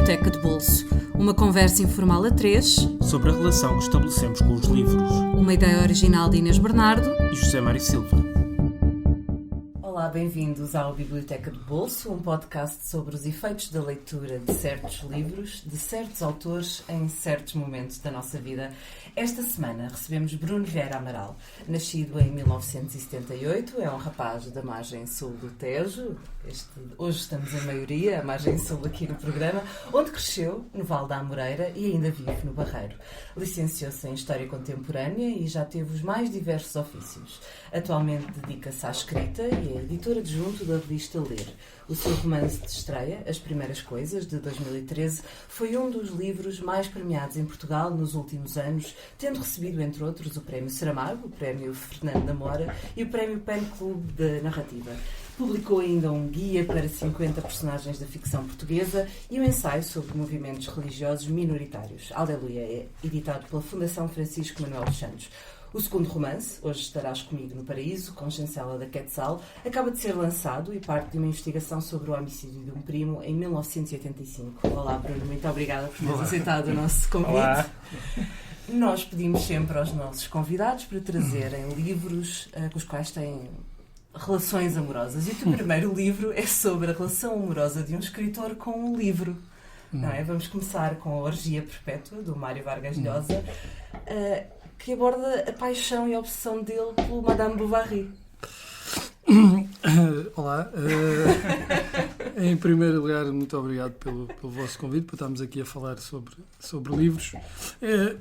Biblioteca de Bolso. Uma conversa informal a três sobre a relação que estabelecemos com os livros. Uma ideia original de Inês Bernardo E José Mário Silva. Olá, bem-vindos ao Biblioteca de Bolso, um podcast sobre os efeitos da leitura de certos livros, de certos autores, em certos momentos da nossa vida. Esta semana recebemos Bruno Vieira Amaral. Nascido em 1978, é um rapaz da margem sul do Tejo. Hoje estamos em maioria, a margem sul aqui no programa, onde cresceu, no Val da Amoreira, e ainda vive no Barreiro. Licenciou-se em História Contemporânea e já teve os mais diversos ofícios. Atualmente dedica-se à escrita e é editor adjunto da revista Ler. O seu romance de estreia, As Primeiras Coisas, de 2013, foi um dos livros mais premiados em Portugal nos últimos anos, tendo recebido, entre outros, o Prémio Saramago, o Prémio Fernando da Mora e o Prémio Pen Club de Narrativa. Publicou ainda um guia para 50 personagens da ficção portuguesa e um ensaio sobre movimentos religiosos minoritários. Aleluia, editado pela Fundação Francisco Manuel dos Santos. O segundo romance, Hoje Estarás Comigo no Paraíso, com chancela da Quetzal, acaba de ser lançado e parte de uma investigação sobre o homicídio de um primo em 1985. Olá, Bruno, muito obrigada por teres aceitado o nosso convite. Olá. Nós pedimos sempre aos nossos convidados para trazerem livros com os quais têm relações amorosas. E o teu primeiro livro é sobre a relação amorosa de um escritor com um livro. Não é? Vamos começar com A Orgia Perpétua, do Mário Vargas Llosa, que aborda a paixão e a obsessão dele pelo Madame Bovary. Olá. Em primeiro lugar, muito obrigado pelo vosso convite, para estarmos aqui a falar sobre livros.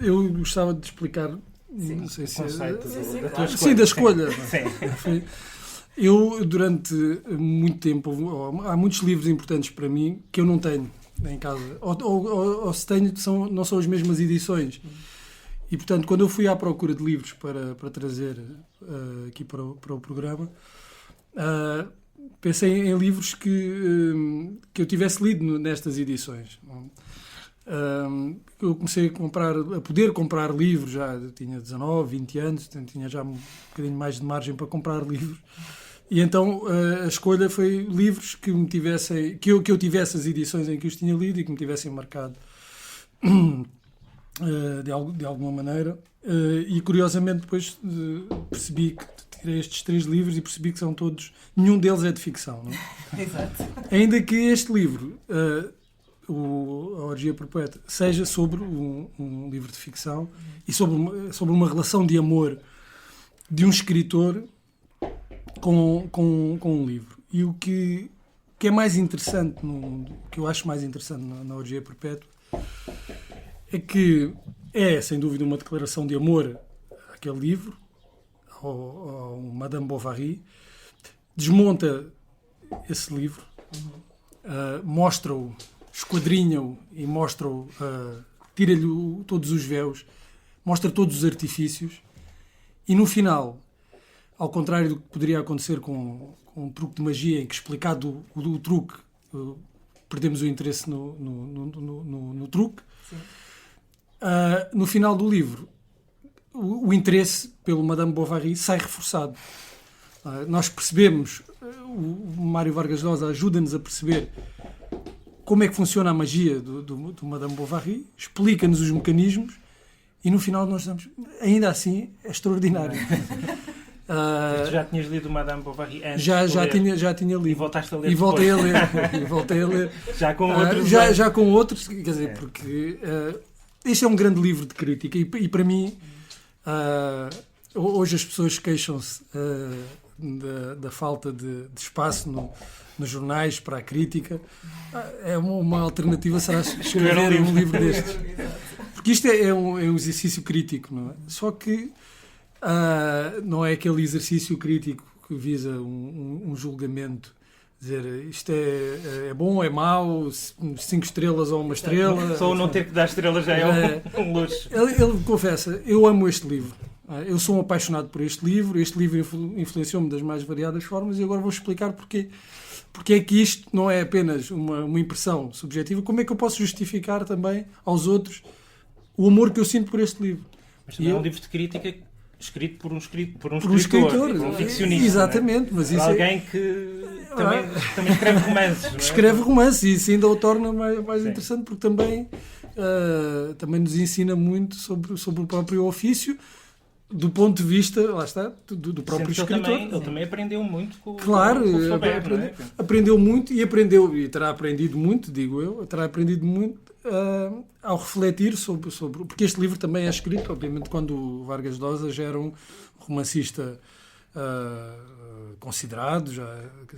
Eu gostava de explicar, não sei se Conceito, da escolha. Sim. Eu, durante muito tempo, há muitos livros importantes para mim que eu não tenho em casa. Ou se tenho, não são as mesmas edições. E, portanto, quando eu fui à procura de livros para trazer aqui para o programa, pensei em livros que eu tivesse lido nestas edições. Eu comecei a poder comprar livros, já tinha 19, 20 anos, tinha já um bocadinho mais de margem para comprar livros. E então a escolha foi livros que me tivessem, que eu tivesse as edições em que os tinha lido e que me tivessem marcado de alguma maneira. E curiosamente depois percebi que tirei estes 3 livros e percebi que são todos, nenhum deles é de ficção, não é? Exato. Ainda que este livro, A Orgia Perpétua, seja sobre um livro de ficção e sobre uma relação de amor de um escritor com um livro. E o que é mais interessante, o que eu acho mais interessante na Orgia Perpétua, é que é, sem dúvida, uma declaração de amor àquele livro, ao Madame Bovary, desmonta esse livro, mostra-o, esquadrinha-o e mostra-o, tira-lhe todos os véus, mostra todos os artifícios e, no final, ao contrário do que poderia acontecer com um truque de magia, em que, explicado o truque, perdemos o interesse no truque. Sim. No final do livro, o interesse pelo Madame Bovary sai reforçado. Nós percebemos, o Mário Vargas Llosa ajuda-nos a perceber como é que funciona a magia do Madame Bovary, explica-nos os mecanismos e no final nós damos, ainda assim, é extraordinário. Tu já tinhas lido Madame Bovary antes? Já tinha lido. E voltaste a ler E voltei a depois. ler. E voltei a ler. Já com outros? Já com outros, quer dizer, porque este é um grande livro de crítica e para mim, hoje as pessoas queixam-se da falta de espaço nos jornais para a crítica. É uma alternativa, será escrever um livro destes. Porque isto é um exercício crítico, não é? Só que não é aquele exercício crítico que visa um julgamento, dizer isto é bom, é mau, 5 estrelas ou 1 estrela. Só não ter que dar estrelas já é um luxo. Ele confessa, eu amo este livro, eu sou um apaixonado por este livro influenciou-me das mais variadas formas e agora vou explicar porque é que isto não é apenas uma impressão subjetiva, como é que eu posso justificar também aos outros o amor que eu sinto por este livro. Mas também é um livro de crítica escrito por um escritor, por um ficcionista. Exatamente, mas isso alguém que também escreve romances, não é? Escreve romances e isso ainda o torna mais interessante, porque também nos ensina muito sobre o próprio ofício, do ponto de vista, lá está, do próprio escritor. Ele também aprendeu muito com o Flaubert, não é? Aprendeu muito e terá aprendido muito, digo eu, ao refletir sobre... Porque este livro também é escrito, obviamente, quando o Vargas Llosa já era um romancista considerado,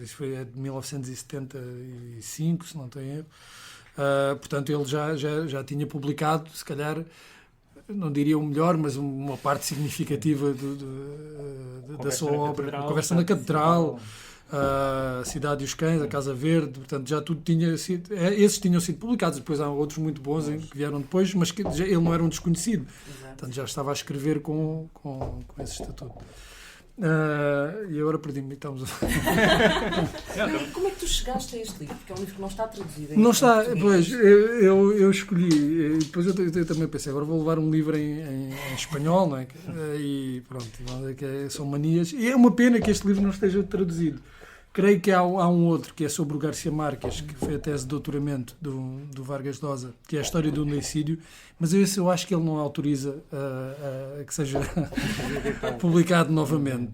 isso foi de 1975, se não tenho erro. Portanto, ele já tinha publicado, se calhar, não diria o melhor, mas uma parte significativa da sua obra. A Conversa na Catedral, a Cidade e os Cães, a Casa Verde, portanto, já tudo tinha sido... Esses tinham sido publicados, depois há outros muito bons que vieram depois, mas que ele não era um desconhecido. Portanto, já estava a escrever com esse estatuto. E agora perdi-me. Estamos Como é que tu chegaste a este livro? Porque é um livro que não está traduzido em Não está, português. pois, eu escolhi, depois eu também pensei, agora vou levar um livro em espanhol, não é? E pronto, são manias. E é uma pena que este livro não esteja traduzido. Creio que há um outro, que é sobre o Garcia Márquez, que foi a tese de doutoramento do Vargas Llosa, que é a história do laicídio, mas eu acho que ele não autoriza que seja publicado novamente.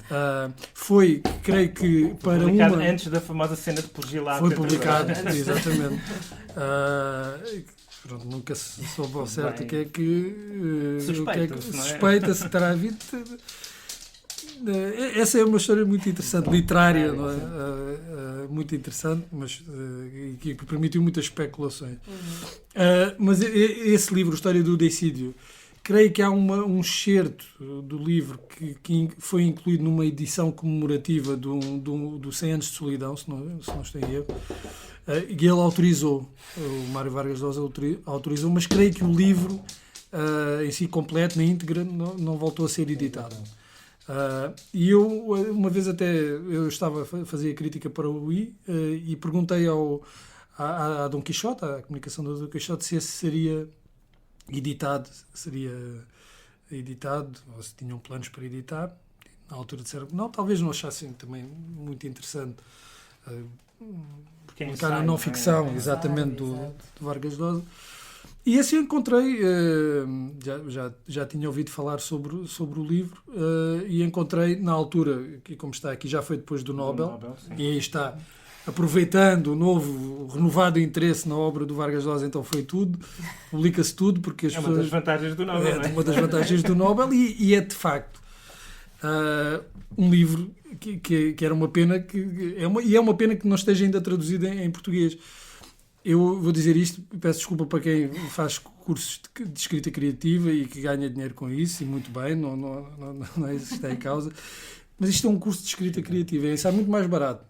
Foi, creio que, para publicado uma... antes da famosa cena de pugilato. Foi publicado, exatamente. Pronto, nunca se soube ao certo o que é que... Suspeita-se que terá havido... Essa é uma história muito interessante, literária, não é? Muito interessante, mas que permitiu muitas especulações. Mas esse livro, História do Deicídio, creio que há um excerto do livro que foi incluído numa edição comemorativa do 100 anos de solidão, se não estou em erro, e ele autorizou, o Mário Vargas Llosa autorizou, mas creio que o livro em si completo, na íntegra, não voltou a ser editado. E eu, uma vez eu estava a fazer a crítica para o UI e perguntei a Dom Quixote, à comunicação do Dom Quixote, se esse seria editado, ou se tinham planos para editar. Na altura disseram que não, talvez não achassem também muito interessante. Porque a não ficção, exatamente, do Vargas Llosa. E assim eu encontrei, já tinha ouvido falar sobre o livro, e encontrei na altura, que como está aqui, já foi depois do Nobel, e aí está, aproveitando o novo, renovado interesse na obra do Vargas Llosa, então foi tudo, publica-se tudo, porque as pessoas... uma das vantagens do Nobel, não é? Uma das vantagens do Nobel, e é de facto um livro que era uma pena, é uma pena que não esteja ainda traduzido em português. Eu vou dizer isto, peço desculpa para quem faz cursos de escrita criativa e que ganha dinheiro com isso, e muito bem, não é isso que está em causa, mas isto é um curso de escrita criativa, isso é muito mais barato.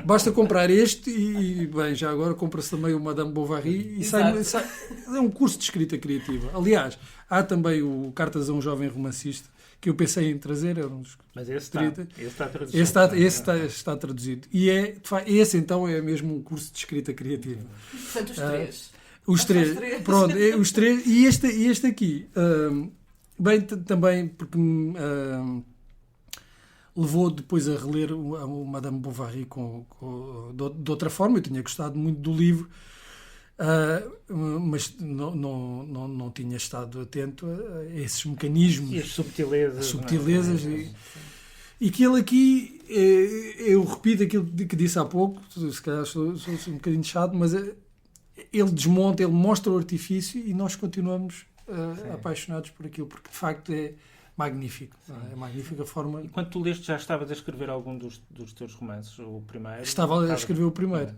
Basta comprar este e, bem, já agora compra-se também o Madame Bovary e sai, é um curso de escrita criativa. Aliás, há também o Cartas a um Jovem Romancista, que eu pensei em trazer, era um dos... Mas esse está traduzido. Esse está traduzido. E esse então é mesmo um curso de escrita criativa. Portanto, os três. Os três. Pronto, os três. E este aqui, bem, também porque levou depois a reler o Madame Bovary de outra forma. Eu tinha gostado muito do livro, mas não tinha estado atento a esses mecanismos. E as subtilezas. E que ele aqui, eu repito aquilo que disse há pouco, se calhar sou um bocadinho chato, mas ele desmonta, ele mostra o artifício e nós continuamos apaixonados por aquilo, porque de facto é magnífico. É magnífica a forma... E quando tu leste, já estavas a escrever algum dos teus romances? O primeiro? Estava a escrever o primeiro.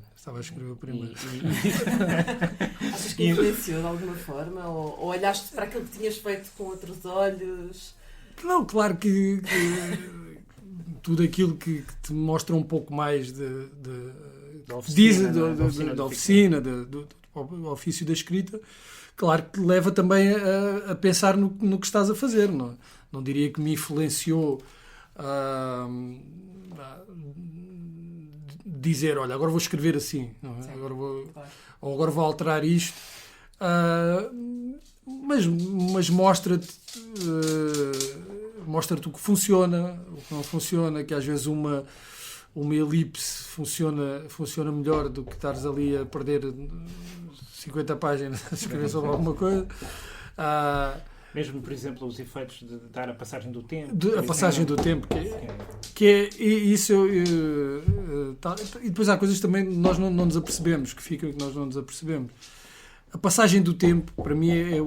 Achas que influenciou de alguma forma? Ou olhaste para aquilo que tinhas feito com outros olhos? Não, claro que tudo aquilo que te mostra um pouco mais da oficina, do ofício da escrita, claro que leva também a pensar no que estás a fazer. Não diria que me influenciou a dizer, olha, agora vou escrever assim, não é? Agora vou alterar isto. Mas mostra-te o que funciona, o que não funciona, que às vezes uma uma elipse funciona melhor do que estares ali a perder 50 páginas a escrever sobre alguma coisa. Mesmo, por exemplo, os efeitos de dar a passagem do tempo. A passagem do tempo, que é isso. E depois há coisas também que nós não nos apercebemos, que nós não nos apercebemos. A passagem do tempo, para mim, é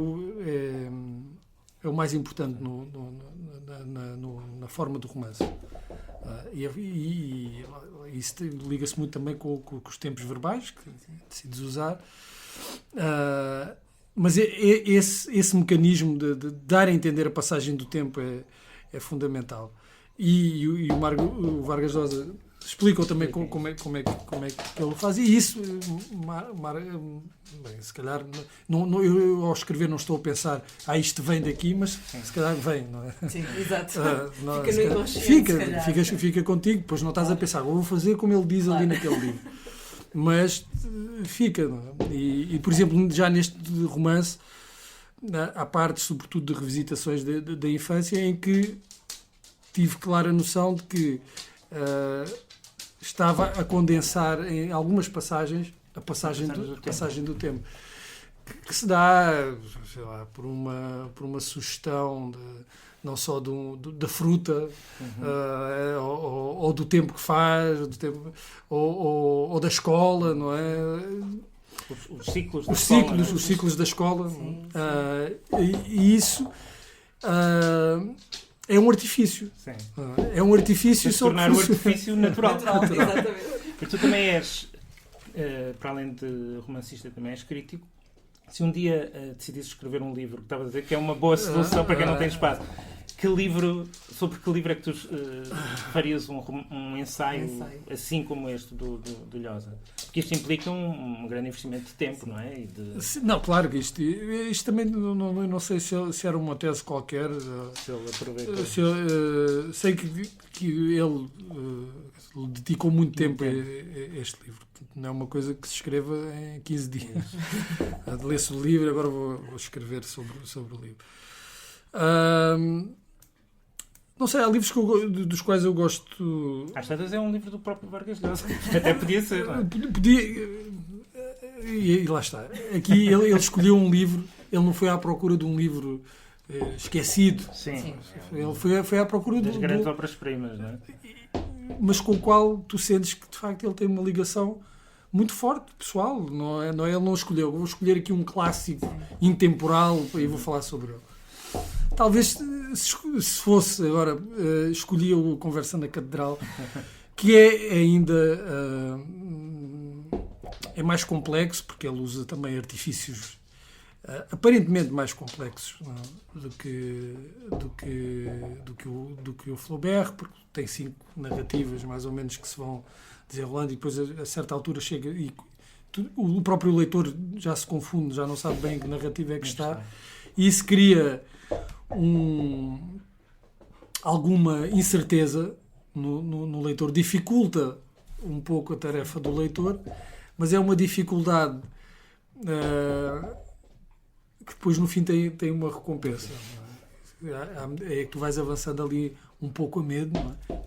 o mais importante na forma do romance. E isso liga-se muito também com os tempos verbais que decides usar. Mas esse mecanismo de dar a entender a passagem do tempo é fundamental. E o Vargas Llosa explica também como é que ele faz. E isso, bem, se calhar, eu ao escrever não estou a pensar isto vem daqui, mas se calhar vem, não é? Sim, exato. Não, fica no inconsciente, fica contigo, depois não estás a pensar, vou fazer como ele diz ali naquele livro. Mas fica, não é? E, por exemplo, já neste romance, há partes, sobretudo, de revisitações da infância, em que tive clara noção de que estava a condensar em algumas passagens a passagem do tempo. Que se dá, sei lá, por uma sugestão não só da fruta, ou do tempo que faz, ou da escola, não é? Os ciclos da escola. Sim. E isso é um artifício. Sim. É um artifício só tornar o artifício natural. Exatamente. Porque tu também és, para além de romancista, também és crítico. Se um dia decidisses escrever um livro, que estava a dizer que é uma boa solução para quem não tem espaço, sobre que livro é que tu farias um ensaio assim como este do Llosa? Porque isto implica um grande investimento de tempo, não é? Não, claro que isto também não sei se era uma tese qualquer. Se ele aproveitou. Sei que ele dedicou muito tempo a este livro. Não é uma coisa que se escreva em 15 dias. Lê-se o livro, agora vou escrever sobre o livro. Não sei, há livros dos quais eu gosto. Às tantas é um livro do próprio Vargas Llosa. Até podia ser. Não é? Podia. E lá está. Aqui ele escolheu um livro, ele não foi à procura de um livro esquecido. Sim. Ele foi à procura das grandes obras-primas, não é? Mas com o qual tu sentes que de facto ele tem uma ligação muito forte, pessoal. Não é, ele não escolheu. Vou escolher aqui um clássico intemporal e vou falar sobre ele. Talvez, se fosse agora, escolhia o Conversa na Catedral, que é ainda é mais complexo, porque ele usa também artifícios aparentemente mais complexos, não, do que o Flaubert, porque tem 5 narrativas mais ou menos que se vão desenrolando e depois a certa altura chega e o próprio leitor já se confunde, já não sabe bem em que narrativa é que está, e isso cria alguma incerteza no leitor, dificulta um pouco a tarefa do leitor, mas é uma dificuldade que depois no fim tem uma recompensa. É que tu vais avançando ali um pouco a medo,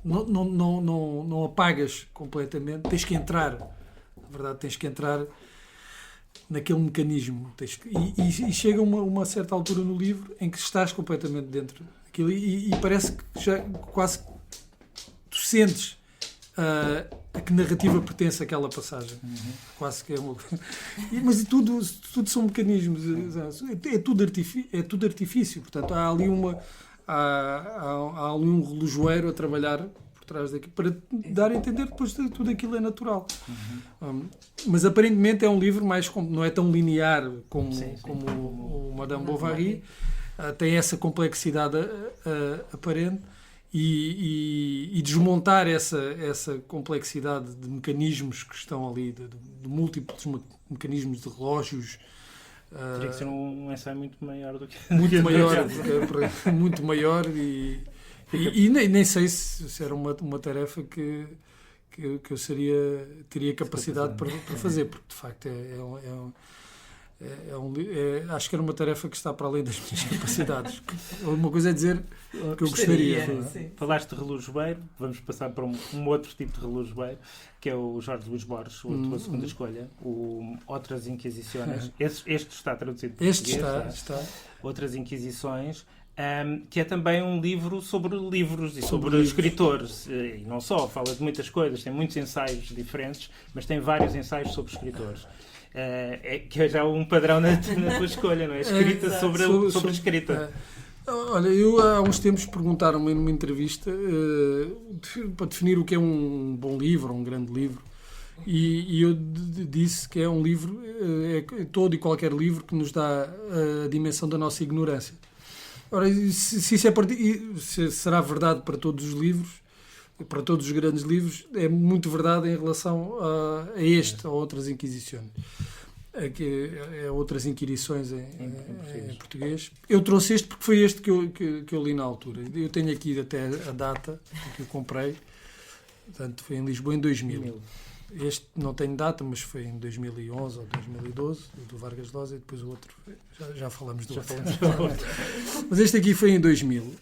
não apagas completamente, tens que entrar, na verdade tens que entrar naquele mecanismo, e chega uma certa altura no livro em que estás completamente dentro daquilo e parece que já quase tu sentes a que narrativa pertence àquela passagem. Quase que é uma... Mas tudo são mecanismos, é tudo artifício, portanto há ali há ali um relojoeiro a trabalhar por trás daqui para dar a entender depois que tudo aquilo é natural. Mas aparentemente é um livro não é tão linear como o Madame Bovary, tem essa complexidade aparente. E desmontar essa complexidade de mecanismos que estão ali, de múltiplos mecanismos de relógios. Teria que ser um ensaio muito maior do que... Muito maior e nem sei se era uma tarefa que eu teria capacidade para fazer, porque de facto Acho que era uma tarefa que está para além das minhas capacidades. Uma coisa é dizer que eu gostaria. Falaste de relojoeiro, vamos passar para um outro tipo de relojoeiro, que é o Jorge Luís Borges, a tua segunda escolha, o Outras Inquisições. Este está traduzido para português. Está. Outras Inquisições, que é também um livro sobre livros e sobre livros. Escritores. E não só, fala de muitas coisas, tem muitos ensaios diferentes, mas tem vários ensaios sobre escritores. Que é já um padrão na tua escolha, não é? Escrita sobre escrita. Olha, eu há uns tempos perguntaram-me numa entrevista para definir o que é um bom livro, um grande livro, e eu disse que é um livro, todo e qualquer livro que nos dá a dimensão da nossa ignorância. Ora, se isso se será verdade para todos os livros, para todos os grandes livros, é muito verdade em relação a Outras Inquisições. Outras Inquirições em português. Eu trouxe este porque foi este que eu li na altura. Eu tenho aqui até a data que eu comprei. Portanto, foi em Lisboa em 2000. Este não tenho data, mas foi em 2011 ou 2012, do Vargas Llosa, e depois o outro, já falamos do outro. Mas este aqui foi em 2000.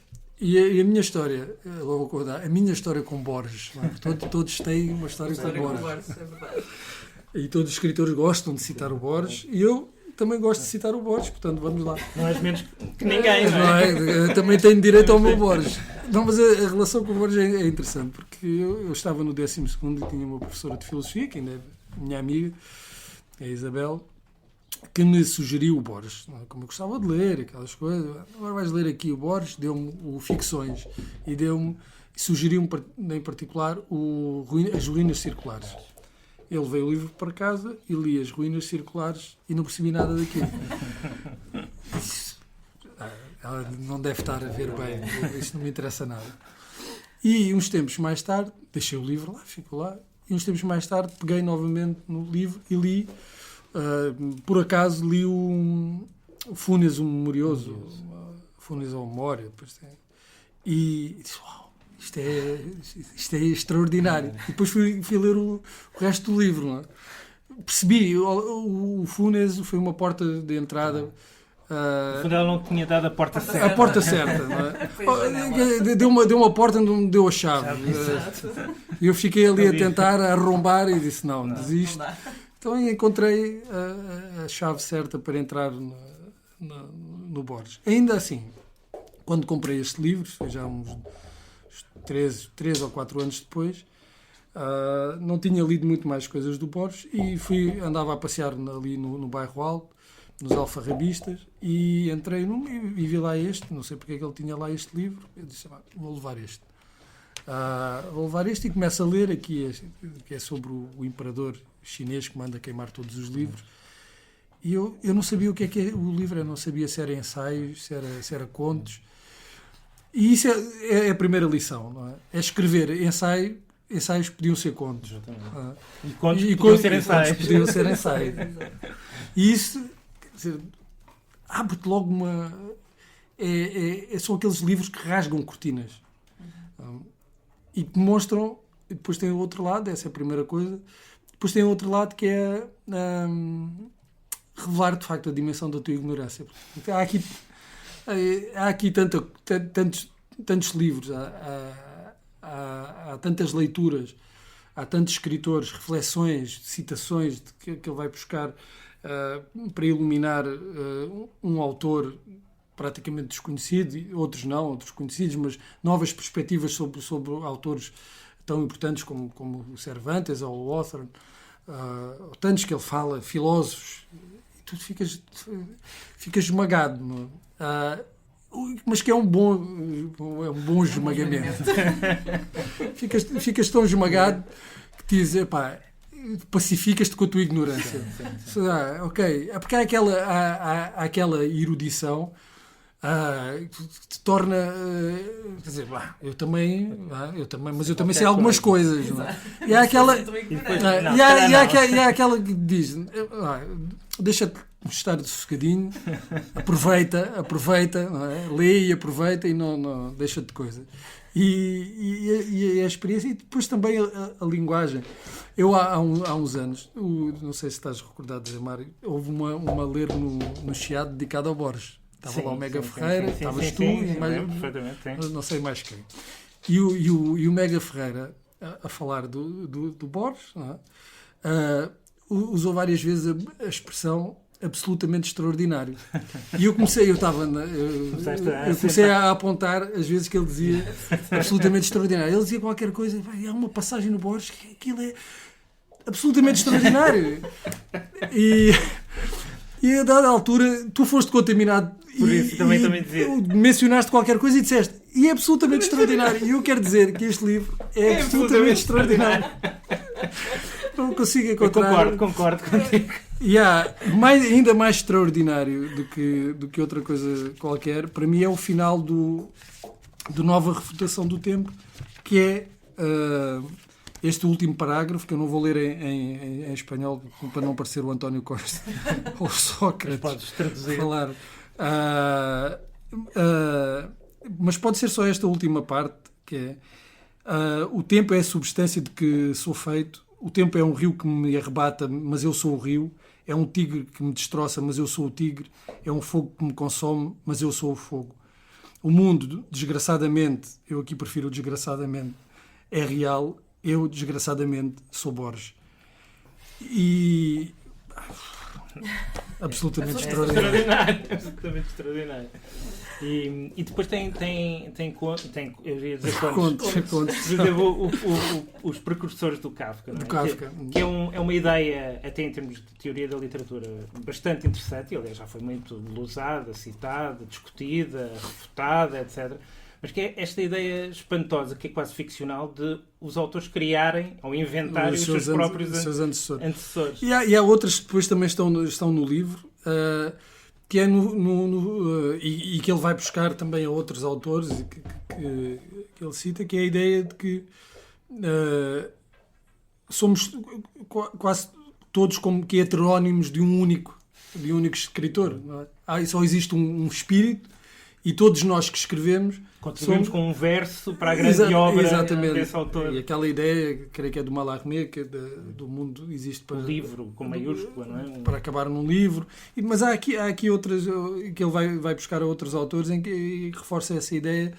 E a minha história, a minha história com Borges, todos têm uma história com Borges. É verdade. E todos os escritores gostam de citar o Borges, e eu também gosto de citar o Borges, portanto vamos lá. Não és menos que ninguém, não é? Eu também tenho direito ao meu Borges. Não, mas a relação com o Borges é interessante, porque eu estava no 12º e tinha uma professora de filosofia, que ainda é minha amiga, a Isabel, que me sugeriu o Borges, como eu gostava de ler, aquelas coisas. Agora vais ler aqui o Borges, deu-me o Ficções e sugeriu-me em particular As Ruínas Circulares. Eu levei o livro para casa e li As Ruínas Circulares e não percebi nada daquilo. Ela não deve estar a ver bem, isso não me interessa nada. E uns tempos mais tarde, deixei o livro lá, ficou lá, e uns tempos mais tarde peguei novamente no livro e li. Por acaso li o Funes, o Memorioso, Funes ao Memória, e disse, uau, isto é extraordinário. E depois fui ler o resto do livro. Não é? Percebi, o Funes foi uma porta de entrada. Quando ela não tinha dado a porta certa. A porta certa, não é? Deu uma porta onde me deu a chave. E eu fiquei ali a tentar arrombar e disse, não desisto. Então encontrei a chave certa para entrar no Borges. Ainda assim, quando comprei este livro, foi já uns 3 ou 4 anos depois, não tinha lido muito mais coisas do Borges e andava a passear ali no Bairro Alto, nos alfarrabistas, e entrei e vi lá este, não sei porque é que ele tinha lá este livro, eu disse, vou levar este. Vou levar este e começo a ler aqui, que é sobre o imperador chinês que manda queimar todos os livros. E eu não sabia o que é o livro, eu não sabia se era ensaios, se era contos. E isso é a primeira lição, não é? É escrever ensaios podiam ser contos. E contos podiam ser ensaios. Podiam ser ensaios. E isso, quer dizer, abre-te logo uma... são aqueles livros que rasgam cortinas. E que mostram... E depois tem o outro lado, essa é a primeira coisa. Depois tem o outro lado que é revelar, de facto, a dimensão da tua ignorância. Há aqui tantos livros, há tantas leituras, há tantos escritores, reflexões, citações que ele vai buscar para iluminar um autor praticamente desconhecido, outros não, outros conhecidos, mas novas perspectivas sobre autores tão importantes como o Cervantes ou o Hawthorne, tantos que ele fala, filósofos, e tu ficas esmagado, não é? Mas que é um bom esmagamento. ficas tão esmagado que dizes, pacificas-te com a tua ignorância. Ok, é porque há aquela erudição que te torna, quer dizer, eu também, mas eu também sei algumas coisas. Não é? E há aquela que diz, deixa-te estar sossegadinho, aproveita, não é? Lê e aproveita e não deixa-te de coisa. e a experiência, e depois também a linguagem. Eu há uns anos, não sei se estás recordado, Zé Mário, houve uma ler no Chiado dedicada ao Borges. Estava lá o Mega Ferreira, estavas tu e mais, não sei mais quem. E o Mega Ferreira, a falar do Borges, não é? Usou várias vezes a expressão absolutamente extraordinário. E eu comecei a apontar as vezes que ele dizia absolutamente extraordinário. Ele dizia qualquer coisa, há uma passagem no Borges que aquilo é absolutamente extraordinário. E a dada altura tu foste contaminado por isso, também dizia. Mencionaste qualquer coisa e disseste e é absolutamente extraordinário. E eu quero dizer que este livro é absolutamente extraordinário. Não consigo encontrar. Eu concordo contigo. Ainda mais extraordinário do que outra coisa qualquer, para mim é o final do Nova Refutação do Tempo, que é este último parágrafo, que eu não vou ler em espanhol para não parecer o António Costa ou Sócrates. Mas podes traduzir. Falar. Mas pode ser só esta última parte, que é o tempo é a substância de que sou feito, o tempo é um rio que me arrebata, mas eu sou o rio, é um tigre que me destroça, mas eu sou o tigre, é um fogo que me consome, mas eu sou o fogo. O mundo, desgraçadamente, eu aqui prefiro o desgraçadamente, é real, eu desgraçadamente sou Borges. E absolutamente extraordinário. Absolutamente extraordinário. E depois tem eu ia dizer contos. Por exemplo, os precursores do Kafka. Não é? Kafka. Que é uma ideia, até em termos de teoria da literatura, bastante interessante. E, aliás, já foi muito usada, citada, discutida, refutada, etc. Mas que é esta ideia espantosa, que é quase ficcional, de os autores criarem ou inventarem os seus próprios antecessores. E há outras que depois também estão no livro, que é e que ele vai buscar também a outros autores que ele cita, que é a ideia de que somos quase todos como que heterónimos de um único escritor. Não é? Só existe um espírito e todos nós que escrevemos contribuímos com um verso para a grande obra desse autor. E aquela ideia, creio que é do Mallarmé, que do mundo existe para... Um livro com maiúscula, não é? Para acabar num livro. Mas há aqui outras que ele vai buscar a outros autores em que reforça essa ideia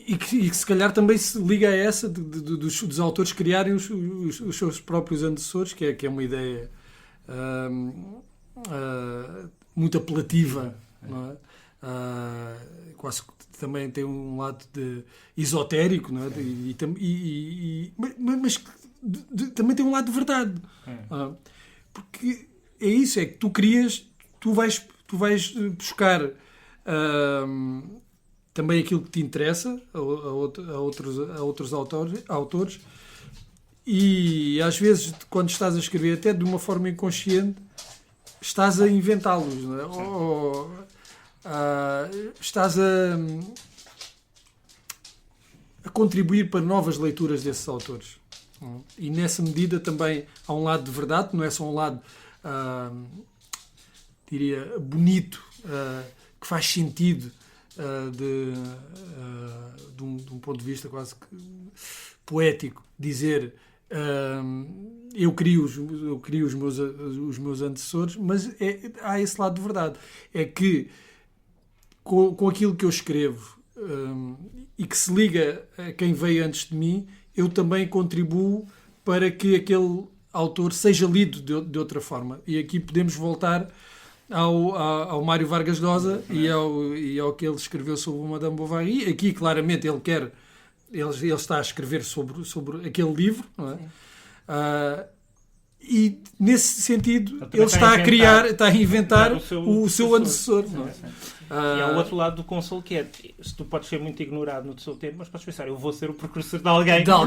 e que se calhar também se liga a essa dos autores criarem os seus próprios antecessores, que é uma ideia muito apelativa, não é? Quase também tem um lado esotérico, não é? Mas também tem um lado de verdade, porque é isso, é que tu crias, tu vais buscar também aquilo que te interessa a outros autores, e às vezes quando estás a escrever até de uma forma inconsciente estás a inventá-los, não é? Estás a contribuir para novas leituras desses autores. E nessa medida também há um lado de verdade, não é só um lado, diria, bonito, que faz sentido de um ponto de vista quase que poético, dizer eu crio os meus antecessores, mas há esse lado de verdade. É que com aquilo que eu escrevo e que se liga a quem veio antes de mim, eu também contribuo para que aquele autor seja lido de outra forma. E aqui podemos voltar ao Mário Vargas Llosa e ao que ele escreveu sobre o Madame Bovary. Aqui, claramente, ele está a escrever sobre aquele livro, não é? E, nesse sentido, ele está a inventar o seu antecessor. Não é? E há o outro lado do consolo, que é, tu podes ser muito ignorado no seu tempo, mas podes pensar, eu vou ser o precursor de alguém ao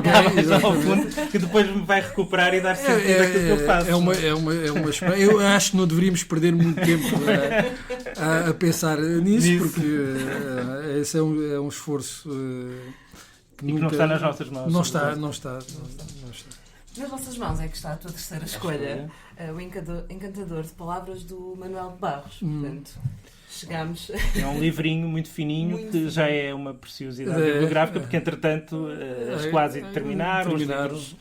fundo, que depois me vai recuperar e dar sentido àquilo que eu faço. Eu acho que não deveríamos perder muito tempo a pensar nisso, porque esse é um esforço que não está nas nossas mãos. Não está. Nas vossas mãos é que está a tua terceira escolha, o Encantador de Palavras, do Manuel de Barros. Portanto, Chegámos. É um livrinho muito fininho Muito que já é uma preciosidade bibliográfica, porque entretanto quase terminaram, os livros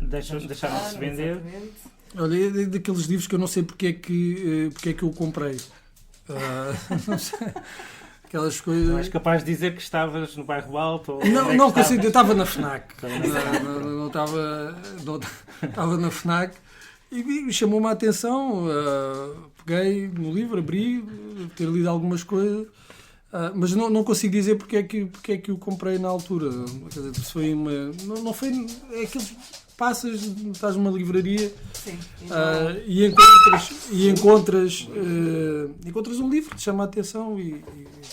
deixaram de se vender. Exatamente. Olha, é daqueles livros que eu não sei porque é que eu comprei. Não sei. Aquelas coisas... Não és capaz de dizer que estavas no Bairro Alto? Ou Não, onde é que não estavas? consigo. Eu estava na FNAC. Não estava na FNAC e chamou-me a atenção. Peguei no livro, abri, ter lido algumas coisas, mas não consigo dizer porque é que o comprei na altura. Quer dizer, se foi uma... Não foi... É aqueles... Passas, estás numa livraria. Sim, e encontras um livro que te chama a atenção e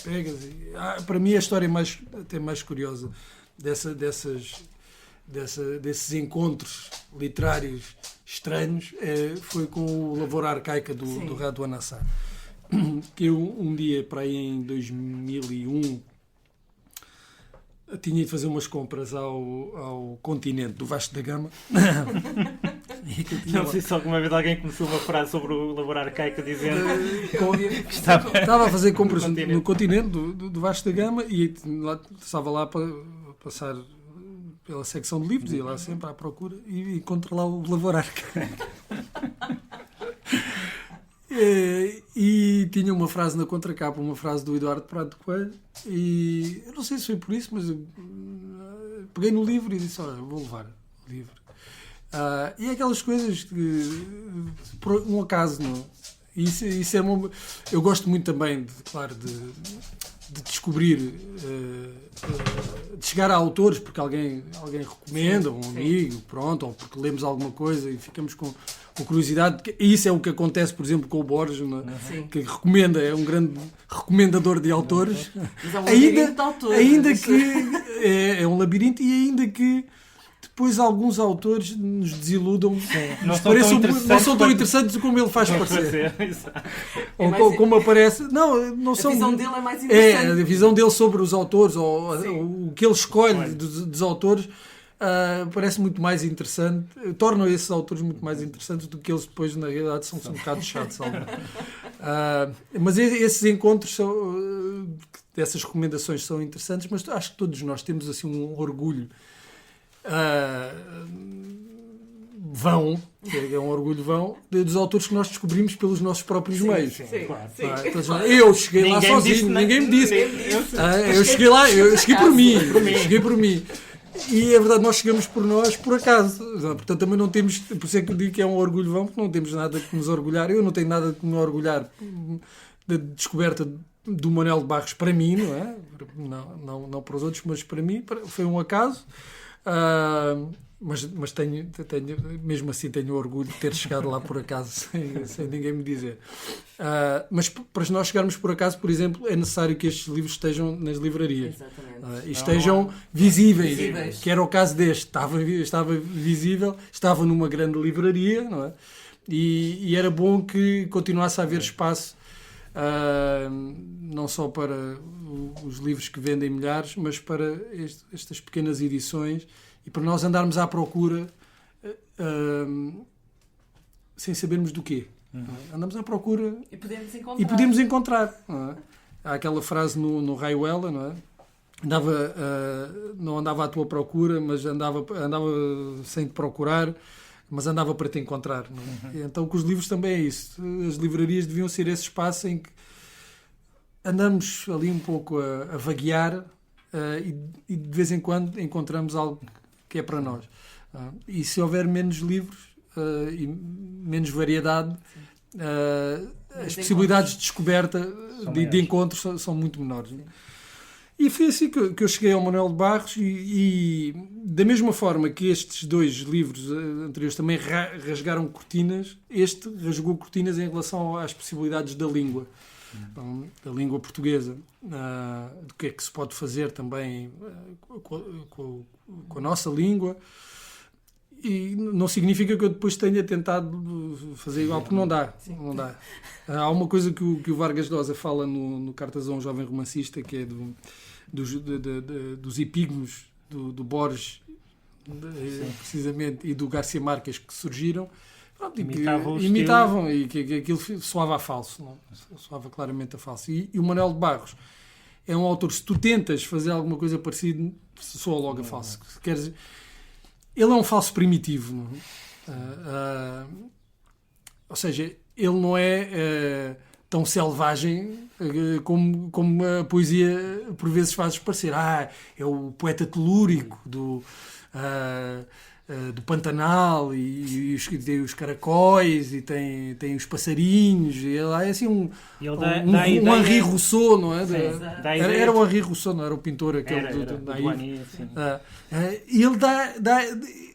pegas. Para mim, a história até mais curiosa desses encontros literários estranhos foi com o Lavoura Arcaica do Raduan Assar. Que eu, um dia, para aí em 2001, tinha de fazer umas compras ao continente do Vasco da Gama. Não sei se alguma vez alguém começou uma frase sobre o Lavoura Arcaica dizendo que estava a fazer compras no continente do Vasco da Gama e estava lá para passar pela secção de livros, ia lá sempre à procura e encontro lá o Lavoura Arcaica. E tinha uma frase na contracapa, uma frase do Eduardo Prado de Coelho, e eu não sei se foi por isso, mas eu peguei no livro e disse: olha, vou levar o livro. E é aquelas coisas que, por um acaso, não. Isso é eu gosto muito também, de descobrir, de chegar a autores porque alguém recomenda, um amigo, pronto, ou porque lemos alguma coisa e ficamos com curiosidade. E isso é o que acontece, por exemplo, com o Borges, que recomenda, é um grande recomendador de autores. Mas é um labirinto de autores. Ainda que é um labirinto, e ainda que depois alguns autores nos desiludam, não são tão interessantes como ele faz parecer. Ou como aparece. Não são. A visão dele é mais interessante. A visão dele sobre os autores, ou o que ele escolhe dos autores, parece muito mais interessante. Tornam esses autores muito mais interessantes do que eles depois, na realidade, são um bocado chatos. Mas esses encontros essas recomendações são interessantes, mas acho que todos nós temos assim um orgulho vão, é um orgulho vão, dos autores que nós descobrimos pelos nossos próprios meios. Sim. Eu cheguei lá sozinho, ninguém me disse. Eu cheguei lá, eu cheguei por mim. E é verdade, nós chegamos por nós, por acaso. Portanto, também não temos, por isso é que eu digo que é um orgulho vão, porque não temos nada que nos orgulhar. Eu não tenho nada que me orgulhar da descoberta do Manuel de Barros para mim, não é? Não para os outros, mas para mim foi um acaso. Mas tenho, mesmo assim, tenho orgulho de ter chegado lá por acaso, sem ninguém me dizer. Mas para nós chegarmos por acaso, por exemplo, é necessário que estes livros estejam nas livrarias. E estejam visíveis, que era o caso deste. Estava visível, estava numa grande livraria, não é? E era bom que continuasse a haver espaço, não só para os livros que vendem milhares, mas para estas pequenas edições, e para nós andarmos à procura sem sabermos do quê. Andamos à procura e podemos encontrar. Não é? Há aquela frase no Raiuela, não é? Não andava à tua procura, mas andava sem te procurar, mas andava para te encontrar. Não é? Então, com os livros também é isso. As livrarias deviam ser esse espaço em que andamos ali um pouco a vaguear, e de vez em quando encontramos algo que é para nós. E se houver menos livros e menos variedade, as possibilidades de descoberta, de encontro, são muito menores. E foi assim que eu cheguei ao Manuel de Barros, e da mesma forma que estes dois livros anteriores também rasgaram cortinas, este rasgou cortinas em relação às possibilidades da língua. Da língua portuguesa, do que é que se pode fazer também com a nossa língua, e não significa que eu depois tenha tentado fazer igual, porque não dá. Há uma coisa que o Vargas Llosa fala no Cartas a um Jovem Romancista, que é dos epígonos do Borges, precisamente, e do Garcia Marques, que surgiram. Pronto, Imitavam o imitavam e que aquilo soava a falso, não? Soava claramente a falso. E o Manuel de Barros é um autor, se tu tentas fazer alguma coisa parecida, soa logo a falso. Queres, ele é um falso primitivo, não é? Ou seja, ele não é tão selvagem como a poesia por vezes faz parecer. É o poeta telúrico do Pantanal e os caracóis e tem os passarinhos. E ele é assim um Henri Rousseau, não é? Era o Henri Rousseau, não era o pintor aquele do Naïve. E ele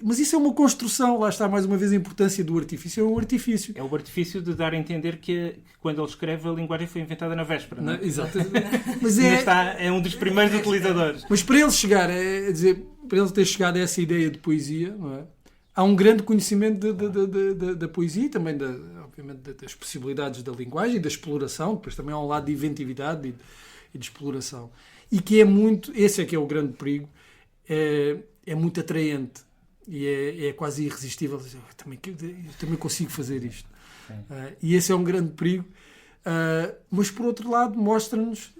mas isso é uma construção, lá está mais uma vez a importância do artifício. É um artifício. É o artifício de dar a entender que quando ele escreve a linguagem foi inventada na véspera. Não é? Exato. Mas é um dos primeiros utilizadores. Mas para ele chegar, para ele ter chegado a essa ideia de poesia, não é? Há um grande conhecimento da poesia e também, obviamente, das possibilidades da linguagem e da exploração. Depois também há um lado de inventividade e de exploração. E que é muito... Esse é que é o grande perigo. É muito atraente. E é quase irresistível. Eu também consigo fazer isto. E esse é um grande perigo. Mas, por outro lado, mostra-nos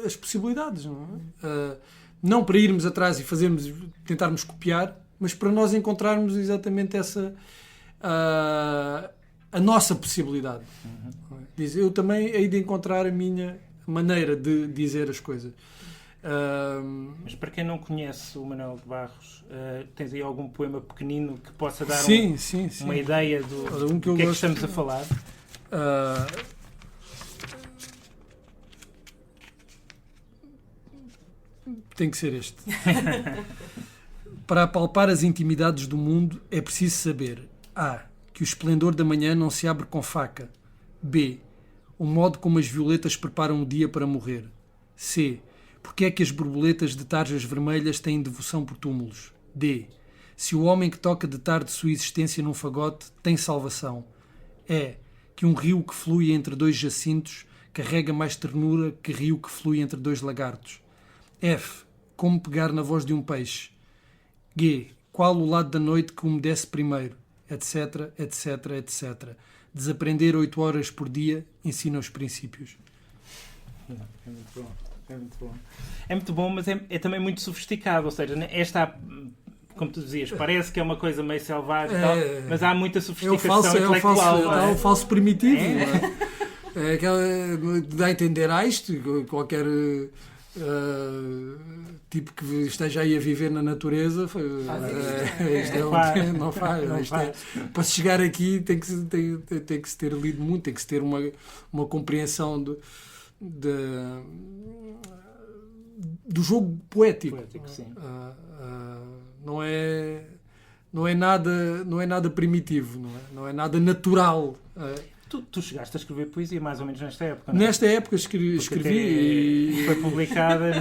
as possibilidades. Não é? Não para irmos atrás e tentarmos copiar, mas para nós encontrarmos exatamente a nossa possibilidade. Diz, eu também hei de encontrar a minha maneira de dizer as coisas. Mas para quem não conhece o Manuel de Barros, tens aí algum poema pequenino que possa dar uma ideia do que é que estamos a falar? Tem que ser este. Para apalpar as intimidades do mundo é preciso saber: A. Que o esplendor da manhã não se abre com faca. B. O modo como as violetas preparam o dia para morrer. C. Porque é que as borboletas de tarjas vermelhas têm devoção por túmulos. D. Se o homem que toca de tarde sua existência num fagote tem salvação. E. Que um rio que flui entre dois jacintos carrega mais ternura que rio que flui entre dois lagartos. F. Como pegar na voz de um peixe. G. Qual o lado da noite que umedece primeiro, etc, etc, etc. Desaprender 8 horas por dia ensina os princípios. É muito bom. É muito bom, mas é também muito sofisticado. Ou seja, esta, como tu dizias, parece que é uma coisa meio selvagem, mas há muita sofisticação intelectual. É o falso primitivo. É aquela, dá a entender isto, qualquer... tipo que esteja aí a viver na natureza não faz. Para se chegar aqui tem que se ter lido muito, tem que se ter uma compreensão do jogo poético. Sim. Não é nada primitivo, não é nada natural. Tu chegaste a escrever poesia mais ou menos nesta época, não é? Nesta época escrevi e foi publicada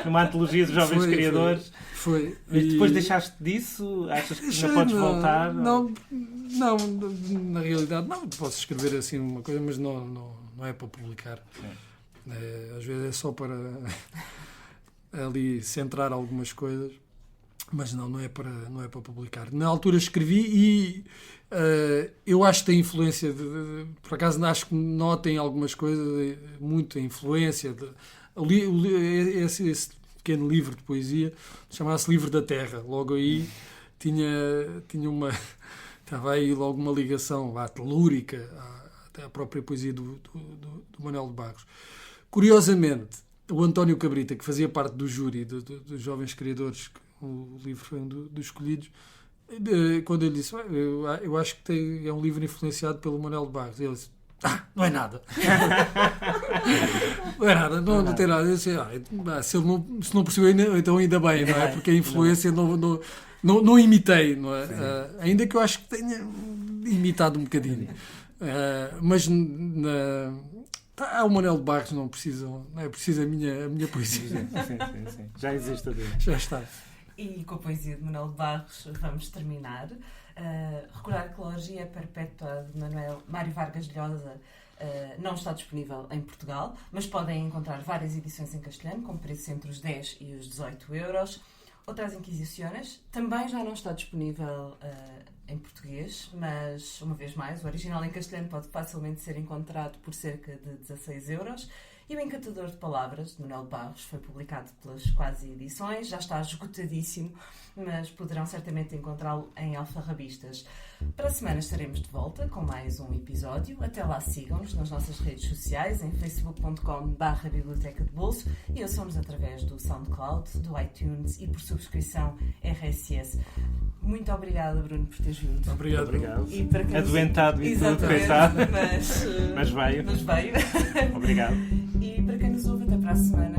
numa antologia dos jovens criadores. Foi. Mas depois deixaste disso? Achas que não podes voltar? Não, na realidade não. Posso escrever assim uma coisa, mas não é para publicar. Às vezes é só para ali centrar algumas coisas, mas não é para publicar. Na altura escrevi e eu acho que tem influência por acaso acho que notem algumas coisas, muita influência esse pequeno livro de poesia chamava-se Livro da Terra. Logo aí tinha estava aí logo uma ligação telúrica à própria poesia do Manuel de Barros. Curiosamente, o António Cabrita, que fazia parte do júri dos jovens criadores, o livro foi um dos escolhidos, quando ele disse, eu acho que é um livro influenciado pelo Manuel de Barros, ele disse, não é nada. Não é nada, não tem nada. Eu disse, se não percebeu, então ainda bem, não é? Porque a influência não imitei, não é? Ainda que eu acho que tenha imitado um bocadinho. Mas o Manuel de Barros não é preciso a minha poesia. Sim. Já existe a dele. Já está. E com a poesia de Manuel de Barros vamos terminar. Recordar que a Logia Perpétua de Mário Vargas Llosa não está disponível em Portugal, mas podem encontrar várias edições em castelhano, com preços entre os 10 e os 18 euros. Outras Inquisições. Também já não está disponível em português, mas, uma vez mais, o original em castelhano pode facilmente ser encontrado por cerca de 16€. E o Encantador de Palavras, de Manuel Barros, foi publicado pelas Quase Edições, já está esgotadíssimo, mas poderão certamente encontrá-lo em alfarrabistas. Para a semana estaremos de volta com mais um episódio. Até lá, sigam-nos nas nossas redes sociais, em facebook.com/biblioteca de bolso, e ouçam-nos através do SoundCloud, do iTunes e por subscrição RSS. Muito obrigada, Bruno, por teres vindo. Obrigado. E para quem Adoentado e tudo, exatamente, coitado. mas Mas veio. Mas veio. Obrigado. E para quem nos ouve, até para a semana.